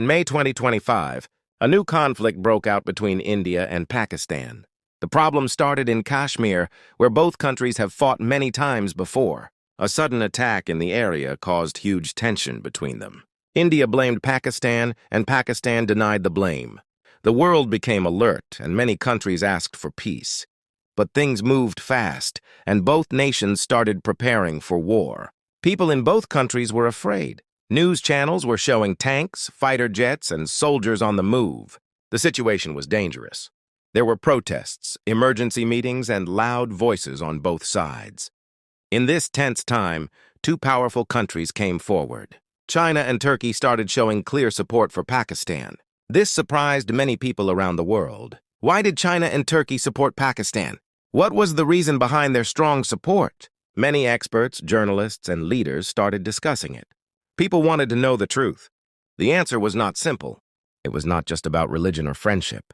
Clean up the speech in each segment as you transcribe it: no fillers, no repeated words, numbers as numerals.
In May 2025, a new conflict broke out between India and Pakistan. The problem started in Kashmir, where both countries have fought many times before. A sudden attack in the area caused huge tension between them. India blamed Pakistan, and Pakistan denied the blame. The world became alert, and many countries asked for peace. But things moved fast, and both nations started preparing for war. People in both countries were afraid. News channels were showing tanks, fighter jets, and soldiers on the move. The situation was dangerous. There were protests, emergency meetings, and loud voices on both sides. In this tense time, two powerful countries came forward. China and Turkey started showing clear support for Pakistan. This surprised many people around the world. Why did China and Turkey support Pakistan? What was the reason behind their strong support? Many experts, journalists, and leaders started discussing it. People wanted to know the truth. The answer was not simple. It was not just about religion or friendship.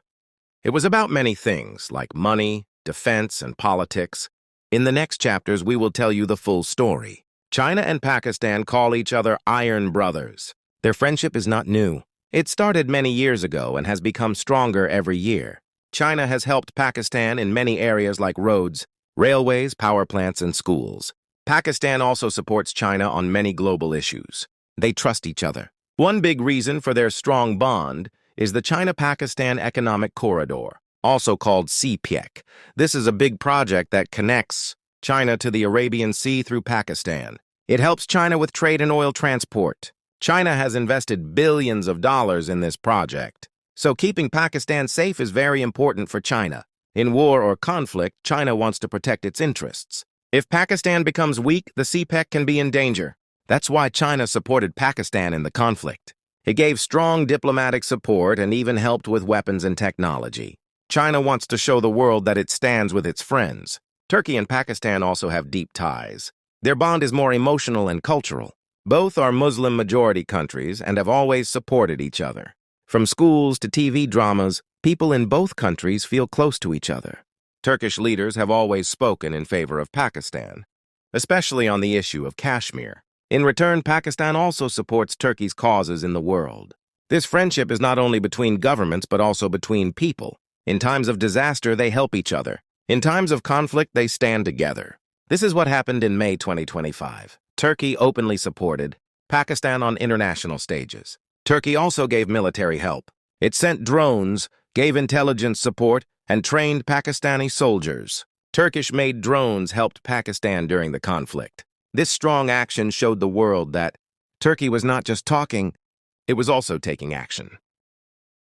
It was about many things, like money, defense, and politics. In the next chapters, we will tell you the full story. China and Pakistan call each other Iron Brothers. Their friendship is not new. It started many years ago and has become stronger every year. China has helped Pakistan in many areas like roads, railways, power plants, and schools. Pakistan also supports China on many global issues. They trust each other. One big reason for their strong bond is the China-Pakistan Economic Corridor, also called CPEC. This is a big project that connects China to the Arabian Sea through Pakistan. It helps China with trade and oil transport. China has invested billions of dollars in this project. So keeping Pakistan safe is very important for China. In war or conflict, China wants to protect its interests. If Pakistan becomes weak, the CPEC can be in danger. That's why China supported Pakistan in the conflict. It gave strong diplomatic support and even helped with weapons and technology. China wants to show the world that it stands with its friends. Turkey and Pakistan also have deep ties. Their bond is more emotional and cultural. Both are Muslim-majority countries and have always supported each other. From schools to TV dramas, people in both countries feel close to each other. Turkish leaders have always spoken in favor of Pakistan, especially on the issue of Kashmir. In return, Pakistan also supports Turkey's causes in the world. This friendship is not only between governments, but also between people. In times of disaster, they help each other. In times of conflict, they stand together. This is what happened in May 2025. Turkey openly supported Pakistan on international stages. Turkey also gave military help. It sent drones, gave intelligence support, and trained Pakistani soldiers. Turkish-made drones helped Pakistan during the conflict. This strong action showed the world that Turkey was not just talking, it was also taking action.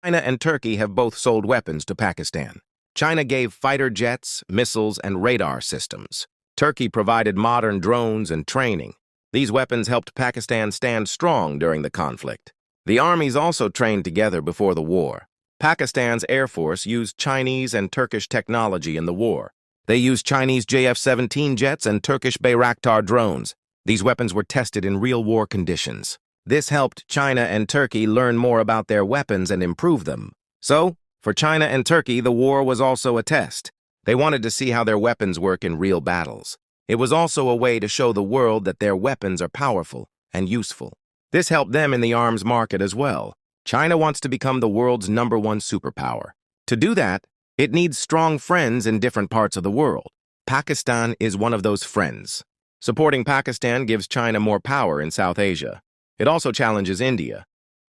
China and Turkey have both sold weapons to Pakistan. China gave fighter jets, missiles, and radar systems. Turkey provided modern drones and training. These weapons helped Pakistan stand strong during the conflict. The armies also trained together before the war. Pakistan's Air Force used Chinese and Turkish technology in the war. They used Chinese JF-17 jets and Turkish Bayraktar drones. These weapons were tested in real war conditions. This helped China and Turkey learn more about their weapons and improve them. So, for China and Turkey, the war was also a test. They wanted to see how their weapons work in real battles. It was also a way to show the world that their weapons are powerful and useful. This helped them in the arms market as well. China wants to become the world's #1 superpower. To do that, it needs strong friends in different parts of the world. Pakistan is one of those friends. Supporting Pakistan gives China more power in South Asia. It also challenges India,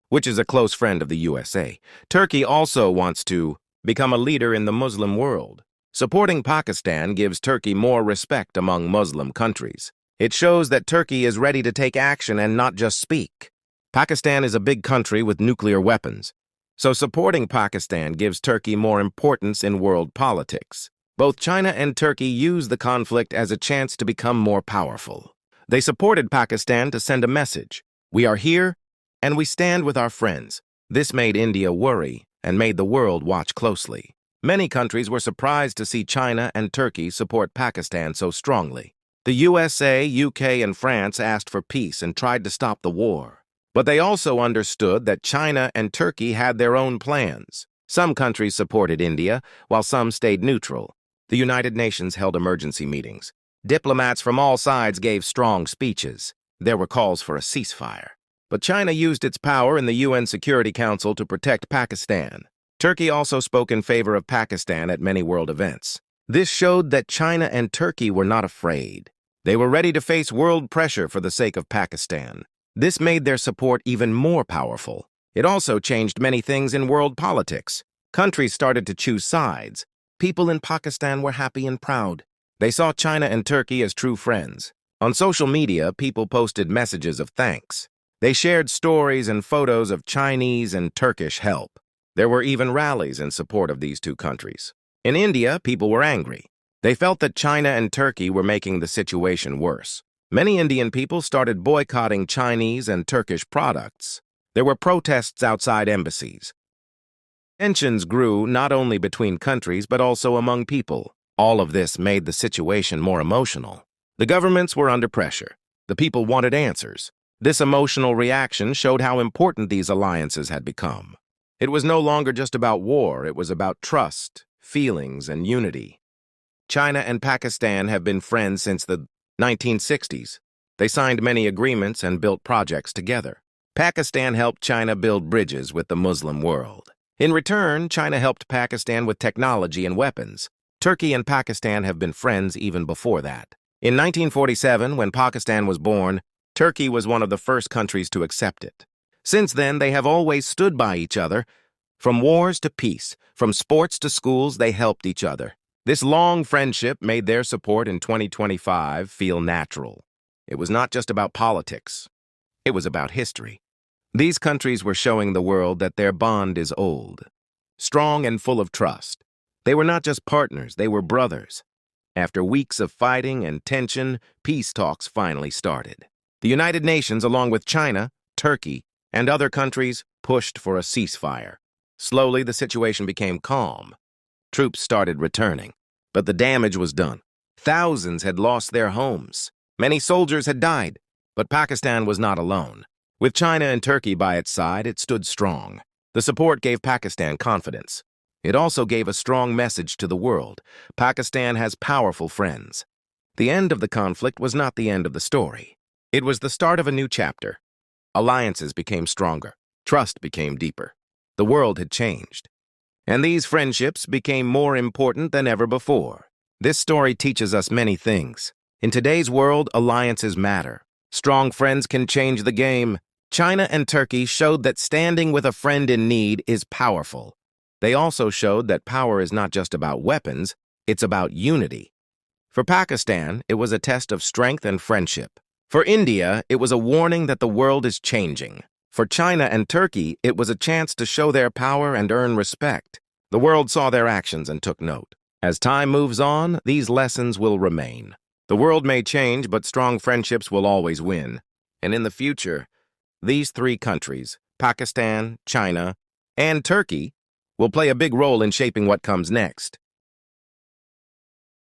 which is a close friend of the USA. Turkey also wants to become a leader in the Muslim world. Supporting Pakistan gives Turkey more respect among Muslim countries. It shows that Turkey is ready to take action and not just speak. Pakistan is a big country with nuclear weapons. So supporting Pakistan gives Turkey more importance in world politics. Both China and Turkey use the conflict as a chance to become more powerful. They supported Pakistan to send a message. We are here, and we stand with our friends. This made India worry and made the world watch closely. Many countries were surprised to see China and Turkey support Pakistan so strongly. The USA, UK, and France asked for peace and tried to stop the war. But they also understood that China and Turkey had their own plans. Some countries supported India, while some stayed neutral. The United Nations held emergency meetings. Diplomats from all sides gave strong speeches. There were calls for a ceasefire. But China used its power in the UN Security Council to protect Pakistan. Turkey also spoke in favor of Pakistan at many world events. This showed that China and Turkey were not afraid. They were ready to face world pressure for the sake of Pakistan. This made their support even more powerful. It also changed many things in world politics. Countries started to choose sides. People in Pakistan were happy and proud. They saw China and Turkey as true friends. On social media, people posted messages of thanks. They shared stories and photos of Chinese and Turkish help. There were even rallies in support of these two countries. In India, people were angry. They felt that China and Turkey were making the situation worse. Many Indian people started boycotting Chinese and Turkish products. There were protests outside embassies. Tensions grew not only between countries but also among people. All of this made the situation more emotional. The governments were under pressure. The people wanted answers. This emotional reaction showed how important these alliances had become. It was no longer just about war, it was about trust, feelings, and unity. China and Pakistan have been friends since the 1960s. They signed many agreements and built projects together. Pakistan helped China build bridges with the Muslim world. In return, China helped Pakistan with technology and weapons. Turkey and Pakistan have been friends even before that. In 1947, when Pakistan was born, Turkey was one of the first countries to accept it. Since then, they have always stood by each other. From wars to peace, from sports to schools, they helped each other. This long friendship made their support in 2025 feel natural. It was not just about politics. It was about history. These countries were showing the world that their bond is old, strong and full of trust. They were not just partners, they were brothers. After weeks of fighting and tension, peace talks finally started. The United Nations, along with China, Turkey, and other countries, pushed for a ceasefire. Slowly, the situation became calm. Troops started returning, but the damage was done. Thousands had lost their homes. Many soldiers had died, but Pakistan was not alone. With China and Turkey by its side, it stood strong. The support gave Pakistan confidence. It also gave a strong message to the world. Pakistan has powerful friends. The end of the conflict was not the end of the story. It was the start of a new chapter. Alliances became stronger. Trust became deeper. The world had changed. And these friendships became more important than ever before. This story teaches us many things. In today's world, alliances matter. Strong friends can change the game. China and Turkey showed that standing with a friend in need is powerful. They also showed that power is not just about weapons, it's about unity. For Pakistan, it was a test of strength and friendship. For India, it was a warning that the world is changing. For China and Turkey, it was a chance to show their power and earn respect. The world saw their actions and took note. As time moves on, these lessons will remain. The world may change, but strong friendships will always win. And in the future, these three countries, Pakistan, China, and Turkey, will play a big role in shaping what comes next.